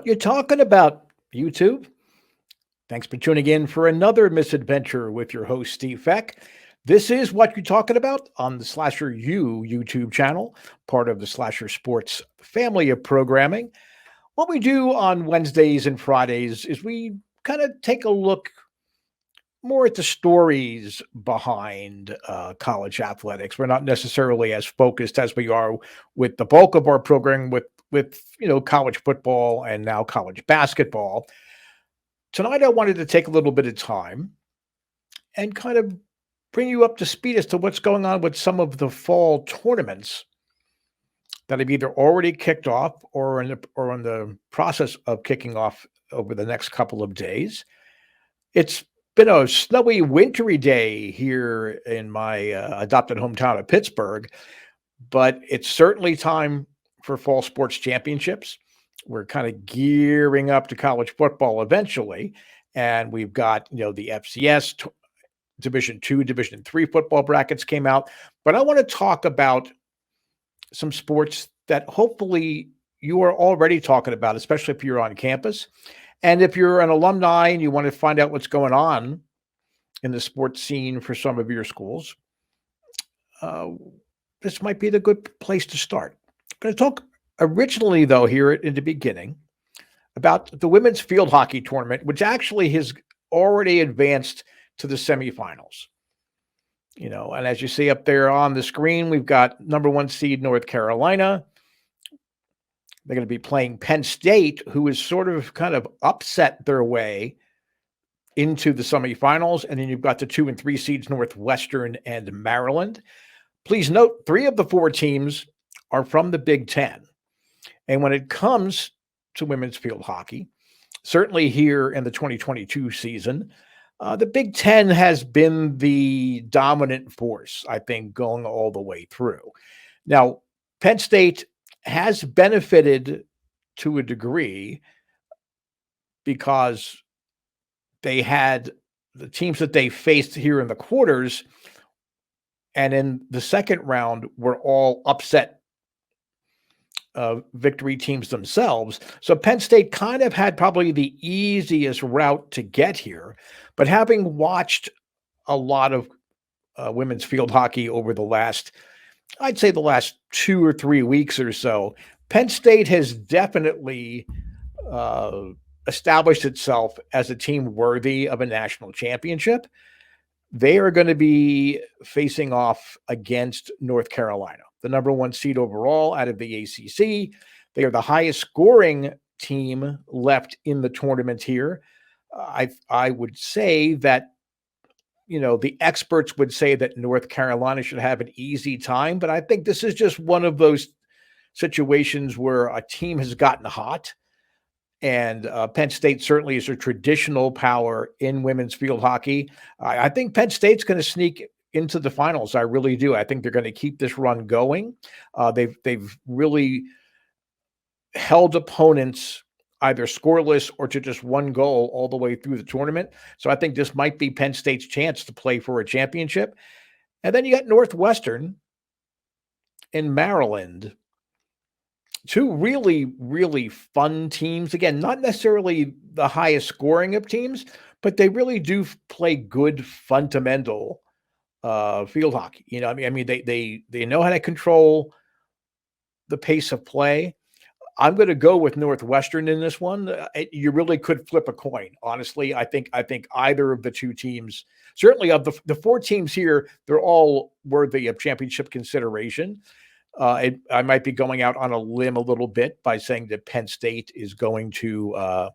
What you talking about, YouTube? Thanks for tuning in for another misadventure with your host, Steve Feck. This is What You Talking About on the Slasher U YouTube channel, part of the Slasher Sports family of programming. What we do on Wednesdays and Fridays is we kind of take a look more at the stories behind college athletics. We're not necessarily as focused as we are with the bulk of our program with college football and now college basketball. Tonight, I wanted to take a little bit of time and kind of bring you up to speed as to what's going on with some of the fall tournaments that have either already kicked off or in the process of kicking off over the next couple of days. It's been a snowy, wintry day here in my adopted hometown of Pittsburgh, but it's certainly time for fall sports championships. We're kind of gearing up to college football eventually, and we've got the FCS Division Two, Division Three football brackets came out. But I want to talk about some sports that hopefully you are already talking about, especially if you're on campus. And if you're an alumni and you want to find out what's going on in the sports scene for some of your schools, uh, this might be the good place to start. I'm going to talk originally, though, here in the beginning about the women's field hockey tournament, which actually has already advanced to the semifinals. And as you see up there on the screen, we've got number one seed North Carolina. They're going to be playing Penn State, who is sort of kind of upset their way into the semifinals. And then you've got the 2 and 3 seeds, Northwestern and Maryland. Please note, 3 of the 4 teams are from the Big Ten. And when it comes to women's field hockey, certainly here in the 2022 season, the Big Ten has been the dominant force, I think, going all the way through. Now, Penn State has benefited to a degree because they had the teams that they faced here in the quarters and in the second round were all upset victory teams themselves. So Penn State kind of had probably the easiest route to get here. But having watched a lot of women's field hockey over I'd say the last 2 or 3 weeks or so, Penn State has definitely established itself as a team worthy of a national championship. They are going to be facing off against North Carolina, the number one seed overall out of the ACC. They are the highest scoring team left in the tournament here. I would say that, the experts would say that North Carolina should have an easy time, but I think this is just one of those situations where a team has gotten hot. And Penn State certainly is a traditional power in women's field hockey. I think Penn State's going to sneak into the finals. I really do. I think they're going to keep this run going. They've really held opponents either scoreless or to just one goal all the way through the tournament. So I think this might be Penn State's chance to play for a championship. And then you got Northwestern in Maryland. 2 really, really fun teams. Again, not necessarily the highest scoring of teams, but they really do play good fundamental field hockey. They know how to control the pace of play. I'm going to go with Northwestern in this one. You really could flip a coin, honestly. I think either of the 2 teams, certainly of the 4 teams here, they're all worthy of championship consideration. I might be going out on a limb a little bit by saying that Penn State is going to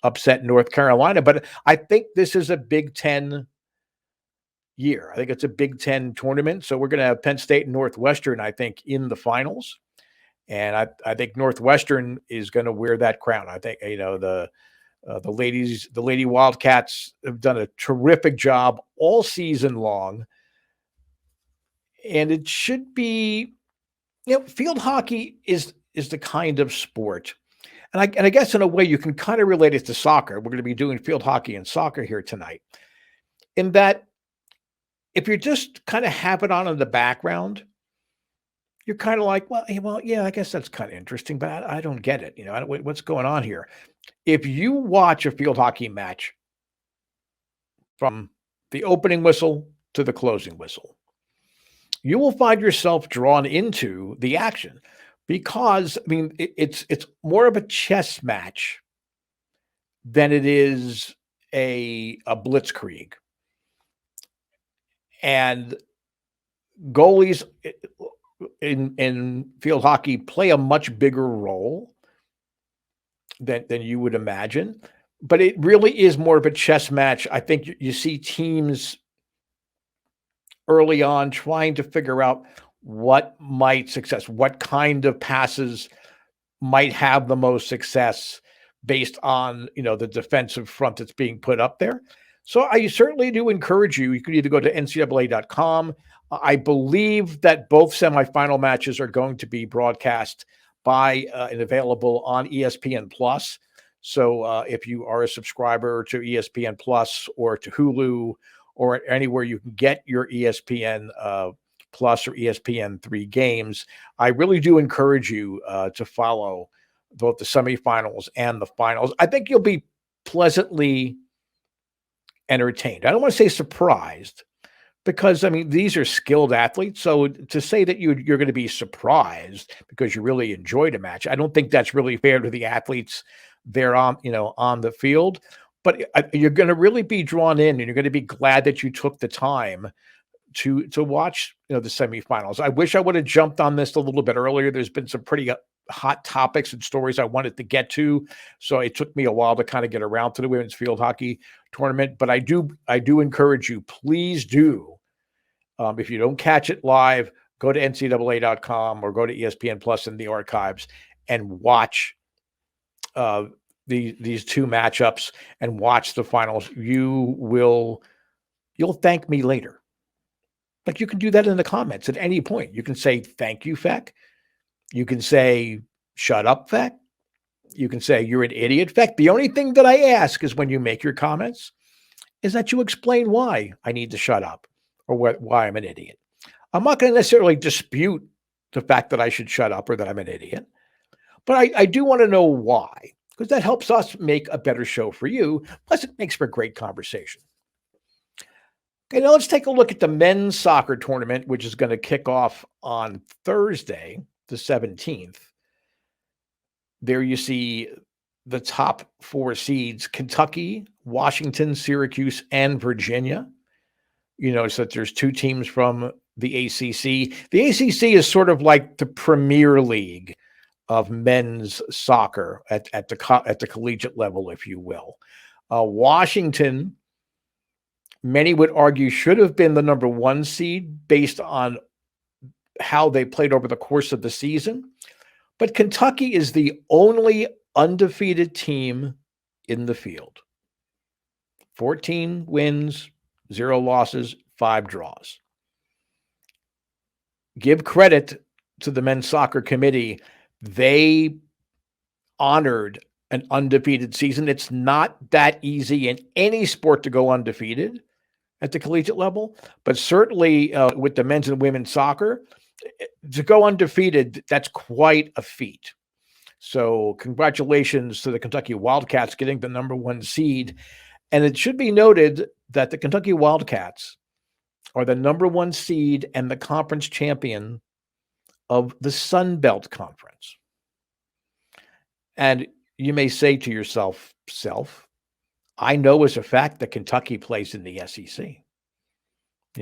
upset North Carolina, but I think this is a Big Ten year. I think it's a Big Ten tournament, so we're going to have Penn State and Northwestern, I think, in the finals, and I think Northwestern is going to wear that crown. I think the Lady Wildcats have done a terrific job all season long, and it should be. Field hockey is the kind of sport, and I guess in a way you can kind of relate it to soccer. We're going to be doing field hockey and soccer here tonight, in that if you just kind of have it on in the background, you're kind of like, well, yeah, I guess that's kind of interesting, but I don't get it. What's going on here? If you watch a field hockey match from the opening whistle to the closing whistle, you will find yourself drawn into the action because I mean it's more of a chess match than it is a blitzkrieg. And goalies in field hockey play a much bigger role than you would imagine. But it really is more of a chess match. I think you see teams early on trying to figure out what kind of passes might have the most success based on, the defensive front that's being put up there. So I certainly do encourage you. You can either go to ncaa.com. I believe that both semifinal matches are going to be broadcast by and available on ESPN Plus. So if you are a subscriber to ESPN Plus or to Hulu or anywhere you can get your ESPN Plus or ESPN3 games, I really do encourage you to follow both the semifinals and the finals. I think you'll be pleasantly entertained. I don't want to say surprised because, I mean, these are skilled athletes. So to say that you're going to be surprised because you really enjoyed a match, I don't think that's really fair to the athletes there on the field. But you're going to really be drawn in, and you're going to be glad that you took the time to watch the semifinals. I wish I would have jumped on this a little bit earlier. There's been some pretty hot topics and stories I wanted to get to, so it took me a while to kind of get around to the women's field hockey tournament. But I do encourage you, please do. If you don't catch it live, go to ncaa.com or go to ESPN Plus in the archives and watch these two matchups and watch the finals. You'll thank me later. Like, you can do that in the comments at any point. You can say, thank you, Feck. You can say, shut up, Feck. You can say, you're an idiot, Feck. The only thing that I ask is when you make your comments is that you explain why I need to shut up or why I'm an idiot. I'm not going to necessarily dispute the fact that I should shut up or that I'm an idiot, but I do want to know why, because that helps us make a better show for you. Plus, it makes for great conversation. Okay, now let's take a look at the men's soccer tournament, which is going to kick off on Thursday, the 17th. There you see the top four seeds: Kentucky, Washington, Syracuse, and Virginia. You notice that there's two teams from the ACC. The ACC is sort of like the Premier League of men's soccer at the collegiate level, if you will. Washington, many would argue, should have been the number one seed based on how they played over the course of the season. But Kentucky is the only undefeated team in the field. 14 wins, 0 losses, 5 draws. Give credit to the men's soccer committee. They honored an undefeated season. It's not that easy in any sport to go undefeated at the collegiate level, but certainly with the men's and women's soccer, to go undefeated, that's quite a feat. So congratulations to the Kentucky Wildcats getting the number one seed. And it should be noted that the Kentucky Wildcats are the number one seed and the conference champion of the Sun Belt Conference. And you may say to yourself, I know as a fact that Kentucky plays in the SEC.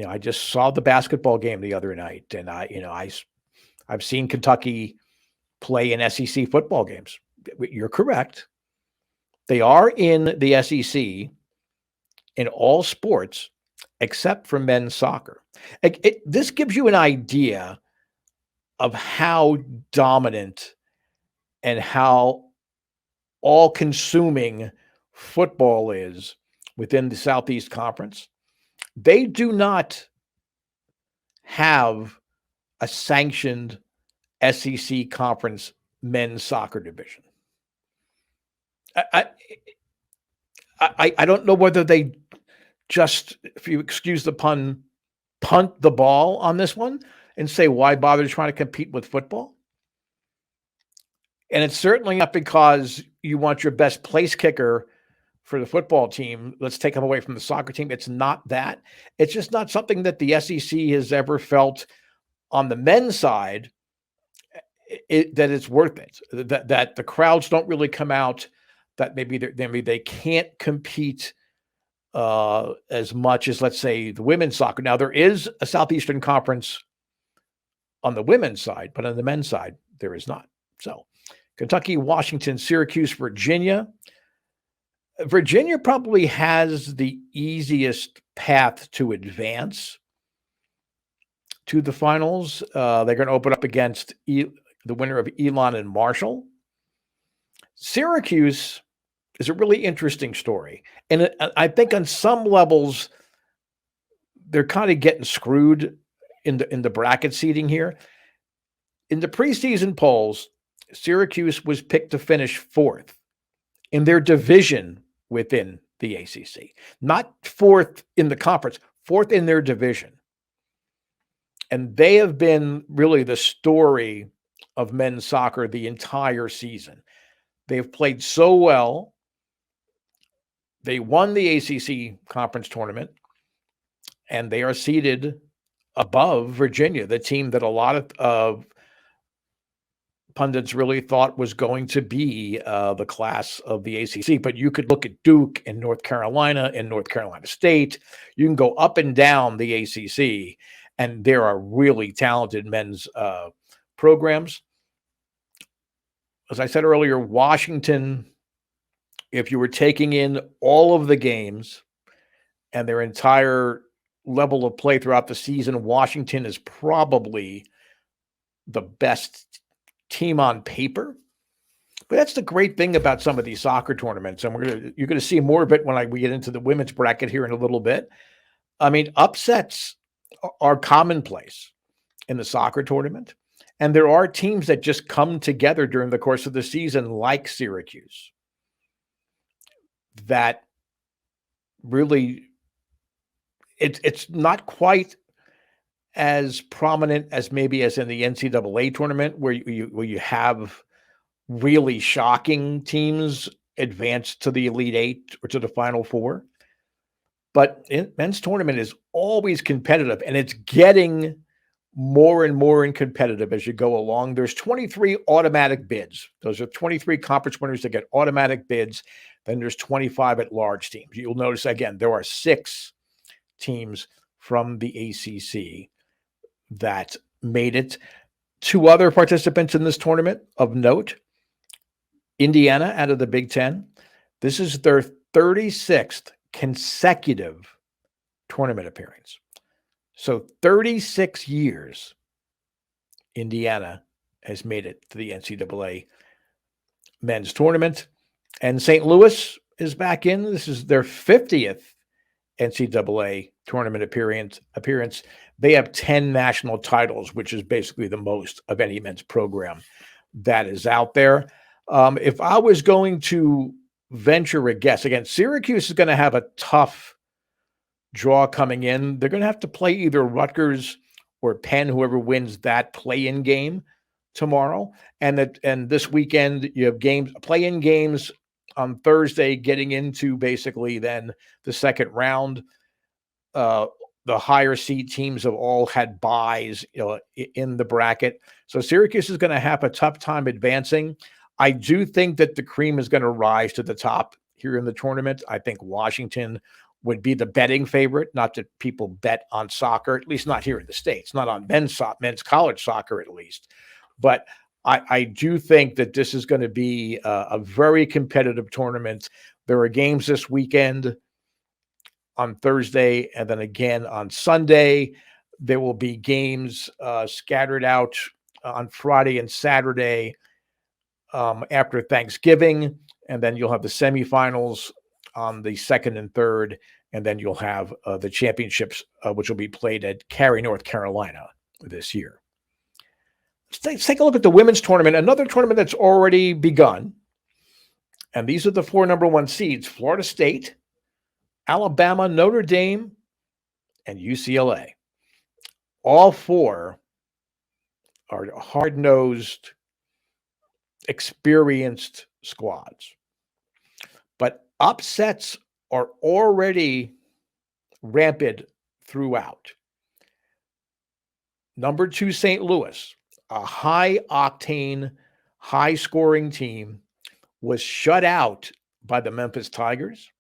I just saw the basketball game the other night, and I've seen Kentucky play in SEC football games. You're correct. They are in the SEC in all sports except for men's soccer. This gives you an idea of how dominant and how all-consuming football is within the Southeast Conference. They do not have a sanctioned SEC conference men's soccer division. I don't know whether they just, if you excuse the pun, punt the ball on this one and say, why bother trying to compete with football? And it's certainly not because you want your best place kicker for the football team. Let's take him away from the soccer team. It's not that. It's just not something that the SEC has ever felt on the men's side that it's worth it. That the crowds don't really come out. That maybe they can't compete as much as, let's say, the women's soccer. Now, there is a Southeastern Conference on the women's side, but on the men's side, there is not. So Kentucky, Washington, Syracuse, Virginia. Virginia probably has the easiest path to advance to the finals. They're going to open up against the winner of Elon and Marshall. Syracuse is a really interesting story. And I think on some levels, they're kind of getting screwed in the bracket seeding here. In the preseason polls, Syracuse was picked to finish fourth in their division within the ACC. Not fourth in the conference, fourth in their division. And they have been really the story of men's soccer the entire season. They've played so well. They won the ACC conference tournament, and they are seated above Virginia, the team that a lot of pundits really thought was going to be the class of the ACC. But you could look at Duke and North Carolina and North Carolina State. You can go up and down the ACC, and there are really talented men's programs. As I said earlier, Washington, if you were taking in all of the games and their entire level of play throughout the season, Washington is probably the best team on paper. But that's the great thing about some of these soccer tournaments. And you're going to see more of it when we get into the women's bracket here in a little bit. I mean, upsets are commonplace in the soccer tournament. And there are teams that just come together during the course of the season, like Syracuse, that really it's not quite as prominent as maybe as in the NCAA tournament, where you have really shocking teams advance to the Elite Eight or to the Final Four. But men's tournament is always competitive, and it's getting more and more competitive as you go along. There's 23 automatic bids. Those are 23 conference winners that get automatic bids. Then there's 25 at-large teams. You'll notice, again, there are 6 teams from the ACC that made it. 2 other participants in this tournament of note: Indiana out of the Big Ten. This is their 36th consecutive tournament appearance. So 36 years, Indiana has made it to the NCAA men's tournament. And St. Louis is back in. This is their 50th NCAA tournament appearance. They have 10 national titles, which is basically the most of any men's program that is out there. If I was going to venture a guess, again, Syracuse is going to have a tough draw coming in. They're going to have to play either Rutgers or Penn, whoever wins that play-in game tomorrow. And this weekend you have play-in games on Thursday, getting into basically then the second round. The higher seed teams have all had buys, in the bracket. So Syracuse is going to have a tough time advancing. I do think that the cream is going to rise to the top here in the tournament. I think Washington would be the betting favorite. Not that people bet on soccer, at least not here in the States, not on men's college soccer at least. But I do think that this is going to be a very competitive tournament. There are games this weekend on Thursday, and then again on Sunday. There will be games scattered out on Friday and Saturday after Thanksgiving, and then you'll have the semifinals on the 2nd and 3rd, and then you'll have the championships, which will be played at Cary, North Carolina this year. Let's take a look at the women's tournament, another tournament that's already begun. And these are the 4 number 1 seeds: Florida State, Alabama, Notre Dame, and UCLA. All 4 are hard-nosed experienced squads. But upsets are already rampant throughout. Number 2, St. Louis, a high-octane, high-scoring team, was shut out by the Memphis Tigers.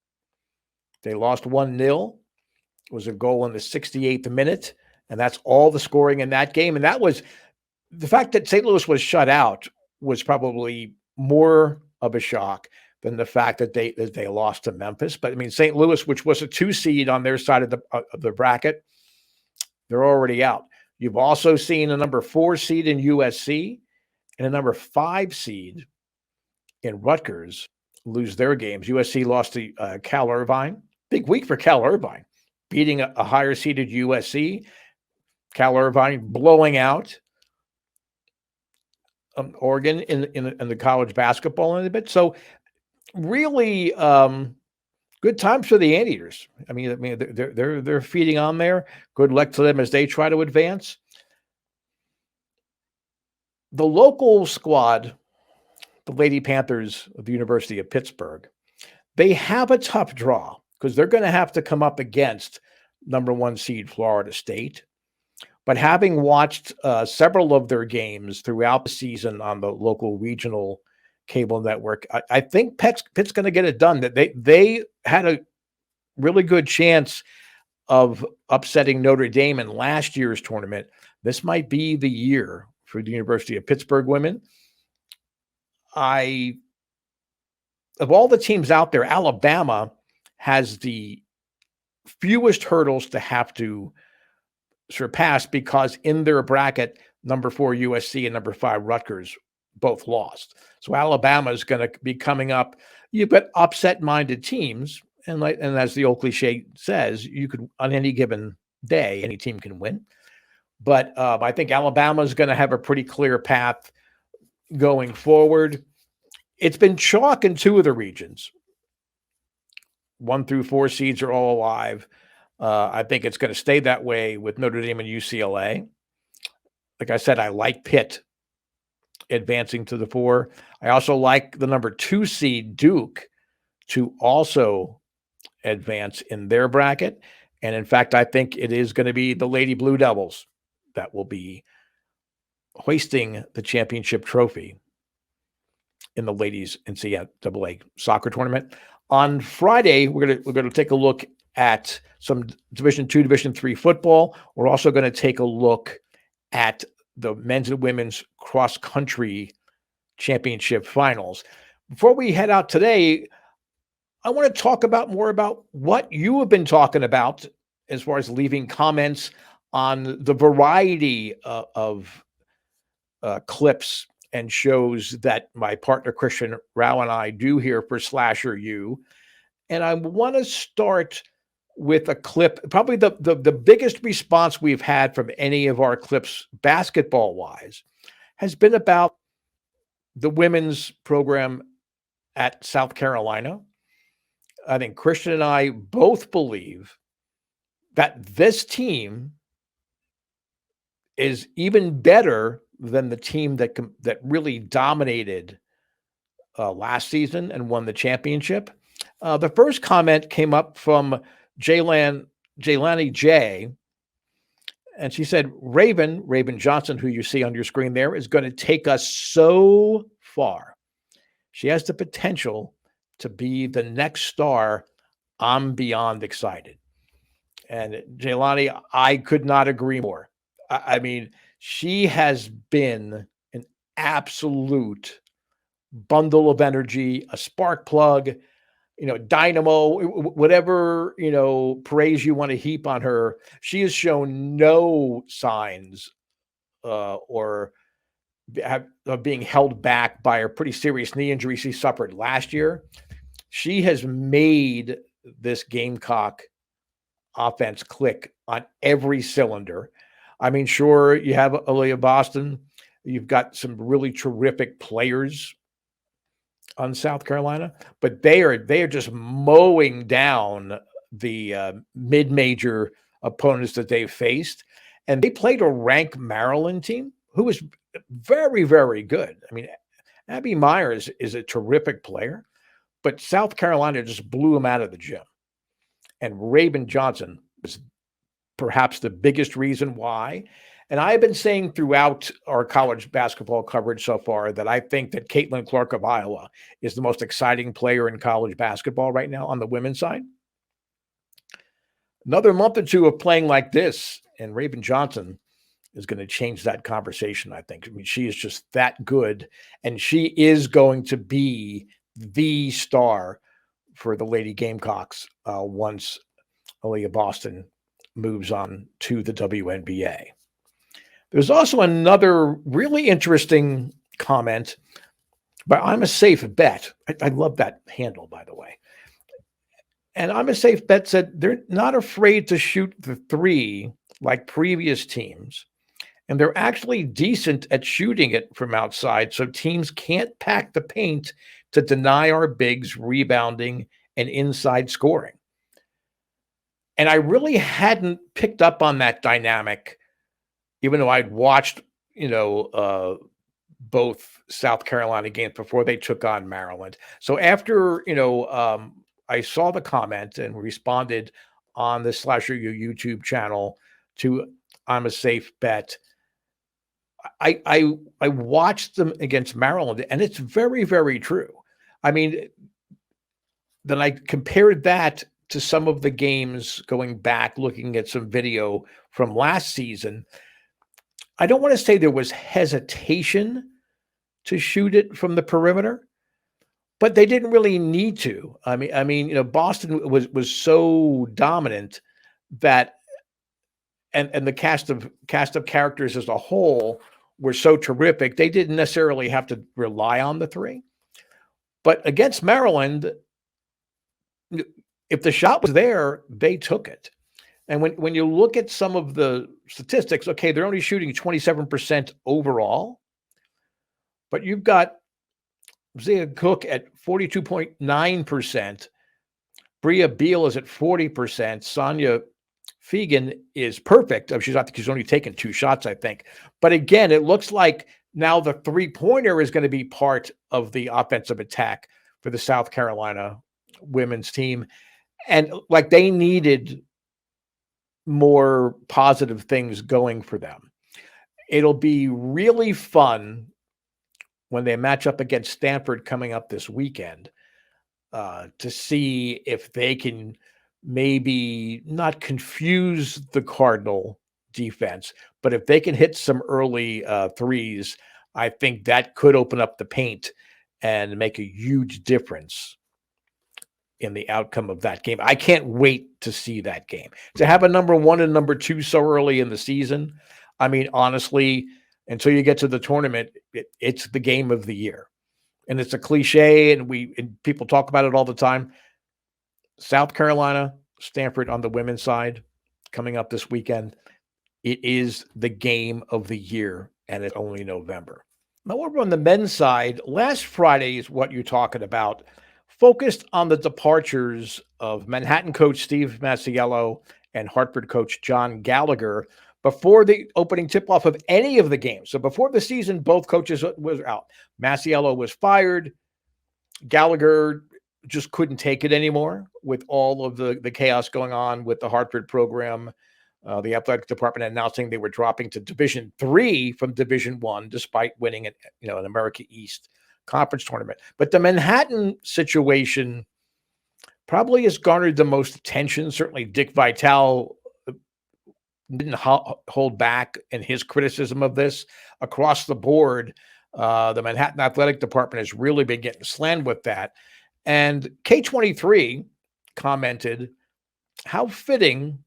They lost 1-0. It was a goal in the 68th minute, and that's all the scoring in that game. And that was the fact that St. Louis was shut out was probably more of a shock than the fact that they lost to Memphis. But I mean, St. Louis, which was a 2 seed on their side of the bracket, they're already out. You've also seen a number 4 seed in USC and a number 5 seed in Rutgers lose their games. USC lost to Cal Irvine. Big week for Cal Irvine, beating a higher seeded USC. Cal Irvine blowing out Oregon in the college basketball in a bit. So really good times for the Anteaters. I mean they're feeding on there. Good luck to them as they try to advance. The local squad, the Lady Panthers of the University of Pittsburgh, they have a tough draw because they're going to have to come up against number 1 seed Florida State. But having watched several of their games throughout the season on the local regional cable network, I think Pitt's going to get it done. That they had a really good chance of upsetting Notre Dame in last year's tournament. This might be the year for the University of Pittsburgh women. Of all the teams out there, Alabama has the fewest hurdles to have to surpass because in their bracket, number 4 USC and number 5 Rutgers both lost. So Alabama is going to be coming up. You've got upset-minded teams, and as the old cliche says, you could on any given day, any team can win. But I think Alabama is going to have a pretty clear path going forward. It's been chalk in 2 of the regions. 1 through 4 seeds are all alive. I think it's going to stay that way with Notre Dame and UCLA. Like I said, I like Pitt advancing to the 4. I also like the number 2 seed Duke to also advance in their bracket. And in fact, I think it is going to be the Lady Blue Devils that will be hoisting the championship trophy in the ladies NCAA soccer tournament. On Friday, we're going to take a look at some Division II, Division III football. We're also going to take a look at the men's and women's cross-country championship finals. Before we head out today, I want to talk more about what you have been talking about as far as leaving comments on the variety of clips and shows that my partner Christian Rao and I do here for SlasherU. And I want to start with a clip, probably the biggest response we've had from any of our clips basketball-wise has been about the women's program at South Carolina. I think Christian and I both believe that this team is even better than the team that really dominated last season and won the championship. The first comment came up from Jaylani J, and she said, Raven Johnson, who you see on your screen there, is going to take us so far. She has the potential to be the next star. I'm beyond excited. And Jaylani, I could not agree more. I mean, she has been an absolute bundle of energy, a spark plug, dynamo, whatever, praise you want to heap on her. She has shown no signs of being held back by her pretty serious knee injury she suffered last year. She has made this Gamecock offense click on every cylinder. I mean, sure, you have Aaliyah Boston. You've got some really terrific players on South Carolina, but they are just mowing down the mid-major opponents that they've faced. And they played a ranked Maryland team who was very, very good. I mean, Abby Myers is a terrific player, but South Carolina just blew him out of the gym. And Raven Johnson was perhaps the biggest reason why. And I've been saying throughout our college basketball coverage so far that I think that Caitlin Clark of Iowa is the most exciting player in college basketball right now on the women's side. Another month or two of playing like this, and Raven Johnson is going to change that conversation, I think. I mean, she is just that good, and she is going to be the star for the Lady Gamecocks once Aaliyah Boston moves on to the WNBA. There's also another really interesting comment, but I'm a safe bet. I love that handle, by the way. And I'm a safe bet said they're not afraid to shoot the three like previous teams. And they're actually decent at shooting it from outside. So teams can't pack the paint to deny our bigs rebounding and inside scoring. And I really hadn't picked up on that dynamic, even though I'd watched, both South Carolina games before they took on Maryland. So after, I saw the comment and responded on the SlasherU YouTube channel to I'm a safe bet. I watched them against Maryland, and it's very, very true. I mean, then I compared that to some of the games going back, looking at some video from last season. I don't want to say there was hesitation to shoot it from the perimeter, but they didn't really need to. I mean, Boston was so dominant that, and the cast of characters as a whole were so terrific, they didn't necessarily have to rely on the three. But against Maryland, if the shot was there, they took it. And when you look at some of the statistics, okay, they're only shooting 27% overall, but you've got Zia Cook at 42.9%. Bria Beal is at 40%. Sonia Fegan is perfect. She's only taken 2 shots, I think. But again, it looks like now the three-pointer is going to be part of the offensive attack for the South Carolina women's team. And like they needed more positive things going for them. It'll be really fun when they match up against Stanford coming up this weekend to see if they can maybe not confuse the Cardinal defense, but if they can hit some early threes, I think that could open up the paint and make a huge difference in the outcome of that game. I can't wait to see that game. To have a number 1 and number 2 so early in the season, I mean, honestly, until you get to the tournament, it's the game of the year. And it's a cliche, and people talk about it all the time. South Carolina, Stanford on the women's side coming up this weekend. It is the game of the year, and it's only November. Now, over on the men's side, last Friday is what you're talking about, focused on the departures of Manhattan coach Steve Masiello and Hartford coach John Gallagher before the opening tip-off of any of the games. So before the season, both coaches was out. Masiello was fired. Gallagher just couldn't take it anymore with all of the chaos going on with the Hartford program. The athletic department announcing they were dropping to Division III from Division I, despite winning an America East conference tournament. But the Manhattan situation probably has garnered the most attention. Certainly Dick Vitale didn't hold back in his criticism of this across the board. The Manhattan Athletic Department has really been getting slammed with that. And K23 commented, how fitting,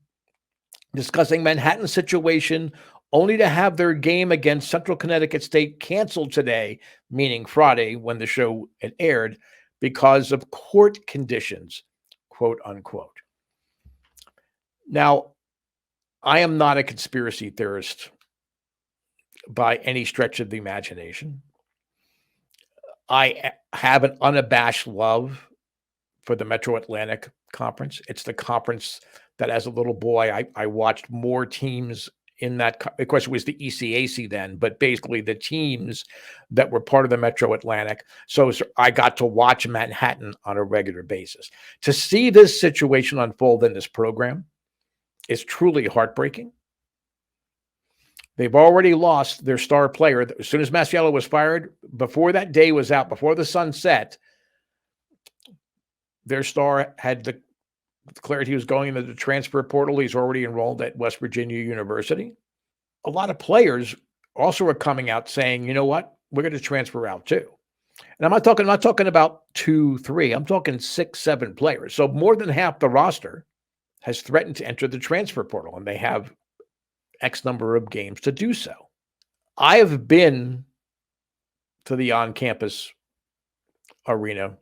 discussing Manhattan's situation only to have their game against Central Connecticut State canceled today, meaning Friday when the show had aired, because of court conditions, quote unquote. Now, I am not a conspiracy theorist by any stretch of the imagination. I have an unabashed love for the Metro Atlantic Conference. It's the conference that as a little boy, I watched more teams in that. Of course, it was the ECAC then, but basically the teams that were part of the Metro Atlantic. So I got to watch Manhattan on a regular basis. To see this situation unfold in this program is truly heartbreaking. They've already lost their star player. As soon as Masiello was fired, before that day was out, before the sun set, their star had declared he was going into the transfer portal. He's already enrolled at West Virginia University. A lot of players also are coming out saying, you know what, we're going to transfer out too. And I'm not talking about 2, 3. I'm talking 6, 7 players. So more than half the roster has threatened to enter the transfer portal, and they have X number of games to do so. I have been to the on-campus arena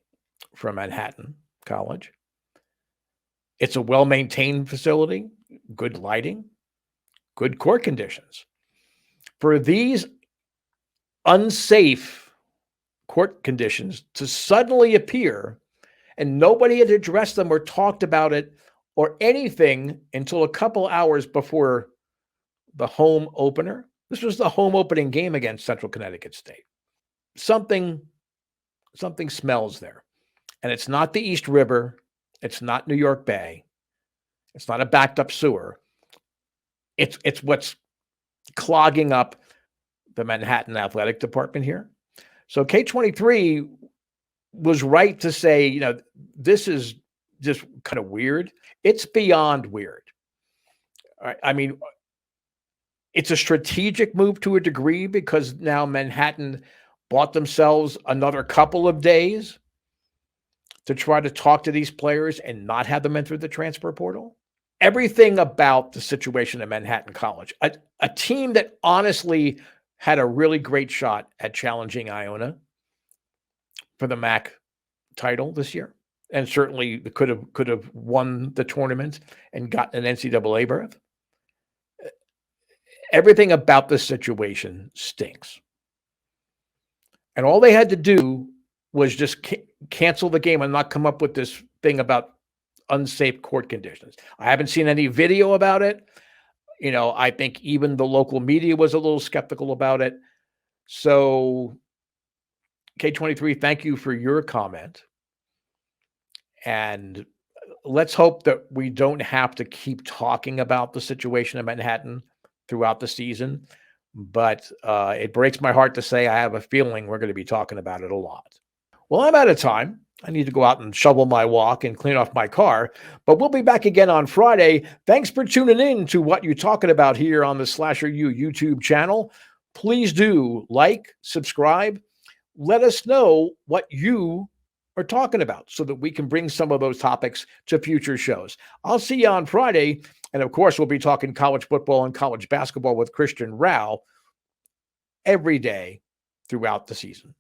for Manhattan College. It's a well-maintained facility, good lighting, good court conditions. For these unsafe court conditions to suddenly appear, and nobody had addressed them or talked about it or anything until a couple hours before the home opener. This was the home opening game against Central Connecticut State. Something smells there. And it's not the East River. It's not New York Bay. It's not a backed up sewer. It's what's clogging up the Manhattan Athletic Department here. So K23 was right to say, you know, this is just kind of weird. It's beyond weird. I mean, it's a strategic move to a degree because now Manhattan bought themselves another couple of days to try to talk to these players and not have them enter the transfer portal. Everything about the situation at Manhattan College, a team that honestly had a really great shot at challenging Iona for the MAC title this year, and certainly could have won the tournament and gotten an NCAA berth. Everything about this situation stinks. And all they had to do was just cancel the game and not come up with this thing about unsafe court conditions. I haven't seen any video about it. You know, I think even the local media was a little skeptical about it. So K23, thank you for your comment. And let's hope that we don't have to keep talking about the situation in Manhattan throughout the season. But it breaks my heart to say I have a feeling we're going to be talking about it a lot. Well, I'm out of time. I need to go out and shovel my walk and clean off my car. But we'll be back again on Friday. Thanks for tuning in to What You Talking About here on the SlasherU YouTube channel. Please do like, subscribe. Let us know what you are talking about so that we can bring some of those topics to future shows. I'll see you on Friday. And of course, we'll be talking college football and college basketball with Christian Rao every day throughout the season.